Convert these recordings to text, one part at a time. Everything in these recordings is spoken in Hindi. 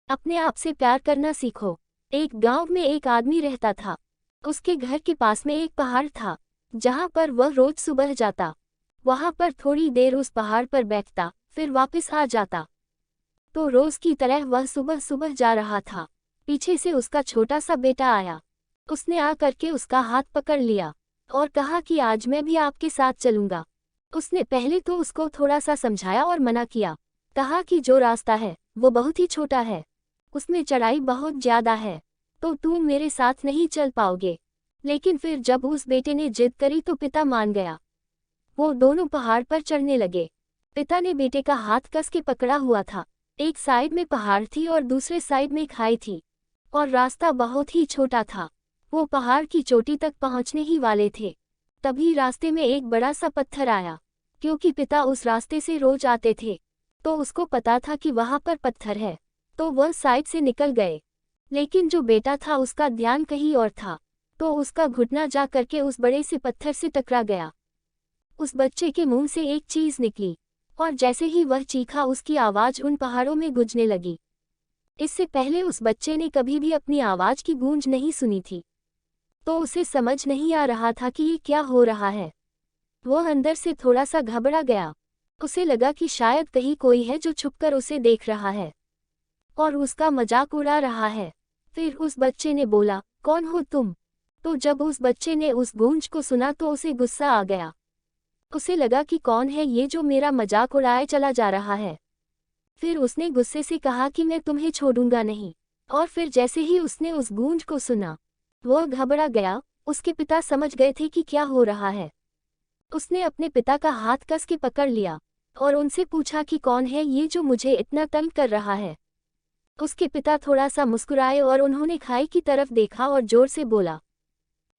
अपने आप से प्यार करना सीखो। एक गांव में एक आदमी रहता था। उसके घर के पास में एक पहाड़ था, जहां पर वह रोज सुबह जाता। वहां पर थोड़ी देर उस पहाड़ पर बैठता, फिर वापस आ जाता। तो रोज की तरह वह सुबह सुबह जा रहा था। पीछे से उसका छोटा सा बेटा आया। उसने आकर के उसका हाथ पकड़ लिया और कहा कि आज मैं भी आपके साथ चलूंगा। उसने पहले तो उसको थोड़ा सा समझाया और मना किया। कहा कि जो रास्ता है वो बहुत ही छोटा है, उसमें चढ़ाई बहुत ज्यादा है, तो तुम मेरे साथ नहीं चल पाओगे। लेकिन फिर जब उस बेटे ने जिद करी तो पिता मान गया। वो दोनों पहाड़ पर चढ़ने लगे। पिता ने बेटे का हाथ कस के पकड़ा हुआ था। एक साइड में पहाड़ थी और दूसरे साइड में खाई थी, और रास्ता बहुत ही छोटा था। वो पहाड़ की चोटी तक पहुंचने ही वाले थे, तभी रास्ते में एक बड़ा सा पत्थर आया। क्योंकि पिता उस रास्ते से रोज आते थे, तो उसको पता था कि वहां पर पत्थर है, तो वह साइड से निकल गए। लेकिन जो बेटा था उसका ध्यान कहीं और था, तो उसका घुटना जा करके उस बड़े से पत्थर से टकरा गया। उस बच्चे के मुंह से एक चीज निकली, और जैसे ही वह चीखा उसकी आवाज उन पहाड़ों में गूंजने लगी। इससे पहले उस बच्चे ने कभी भी अपनी आवाज की गूंज नहीं सुनी थी, तो उसे समझ नहीं आ रहा था कि ये क्या हो रहा है। वह अंदर से थोड़ा सा घबरा गया। उसे लगा कि शायद कहीं कोई है जो छुपकर उसे देख रहा है और उसका मजाक उड़ा रहा है। फिर उस बच्चे ने बोला, कौन हो तुम? तो जब उस बच्चे ने उस गूंज को सुना तो उसे गुस्सा आ गया। उसे लगा कि कौन है ये जो मेरा मजाक उड़ाए चला जा रहा है। फिर उसने गुस्से से कहा कि मैं तुम्हें छोड़ूंगा नहीं। और फिर जैसे ही उसने उस गूंज को सुना, वह घबरा गया। उसके पिता समझ गए थे कि क्या हो रहा है। उसने अपने पिता का हाथ कस के पकड़ लिया और उनसे पूछा कि कौन है ये जो मुझे इतना तंग कर रहा है। उसके पिता थोड़ा सा मुस्कुराए और उन्होंने खाई की तरफ देखा और जोर से बोला,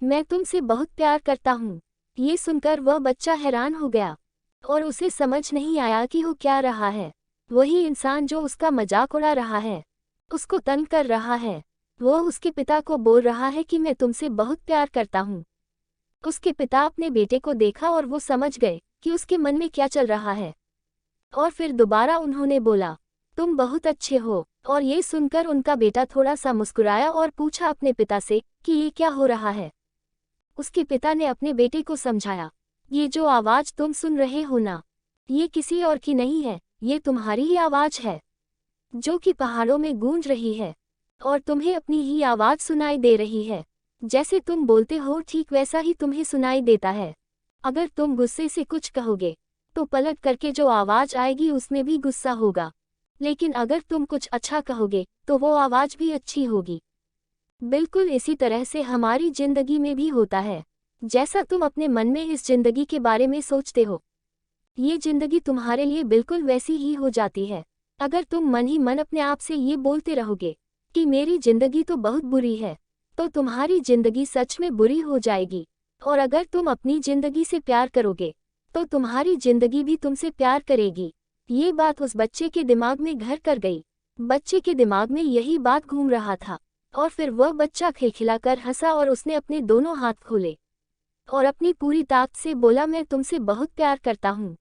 मैं तुमसे बहुत प्यार करता हूँ। ये सुनकर वह बच्चा हैरान हो गया और उसे समझ नहीं आया कि हो क्या रहा है। वही इंसान जो उसका मजाक उड़ा रहा है, उसको तंग कर रहा है, वह उसके पिता को बोल रहा है कि मैं तुमसे बहुत प्यार करता हूँ। उसके पिता अपने बेटे को देखा और वो समझ गए कि उसके मन में क्या चल रहा है। और फिर दोबारा उन्होंने बोला, तुम बहुत अच्छे हो। और ये सुनकर उनका बेटा थोड़ा सा मुस्कुराया और पूछा अपने पिता से कि ये क्या हो रहा है। उसके पिता ने अपने बेटे को समझाया, ये जो आवाज तुम सुन रहे हो ना, ये किसी और की नहीं है, ये तुम्हारी ही आवाज है, जो कि पहाड़ों में गूंज रही है और तुम्हें अपनी ही आवाज सुनाई दे रही है। जैसे तुम बोलते हो ठीक वैसा ही तुम्हें सुनाई देता है। अगर तुम गुस्से से कुछ कहोगे तो पलट करके जो आवाज आएगी उसमें भी गुस्सा होगा, लेकिन अगर तुम कुछ अच्छा कहोगे तो वो आवाज भी अच्छी होगी। बिल्कुल इसी तरह से हमारी जिंदगी में भी होता है। जैसा तुम अपने मन में इस जिंदगी के बारे में सोचते हो, ये जिंदगी तुम्हारे लिए बिल्कुल वैसी ही हो जाती है। अगर तुम मन ही मन अपने आप से ये बोलते रहोगे कि मेरी जिंदगी तो बहुत बुरी है, तो तुम्हारी जिंदगी सच में बुरी हो जाएगी। और अगर तुम अपनी जिंदगी से प्यार करोगे तो तुम्हारी जिंदगी भी तुमसे प्यार करेगी। ये बात उस बच्चे के दिमाग में घर कर गई। बच्चे के दिमाग में यही बात घूम रहा था और फिर वह बच्चा खिलखिलाकर हंसा और उसने अपने दोनों हाथ खोले और अपनी पूरी ताकत से बोला, मैं तुमसे बहुत प्यार करता हूँ।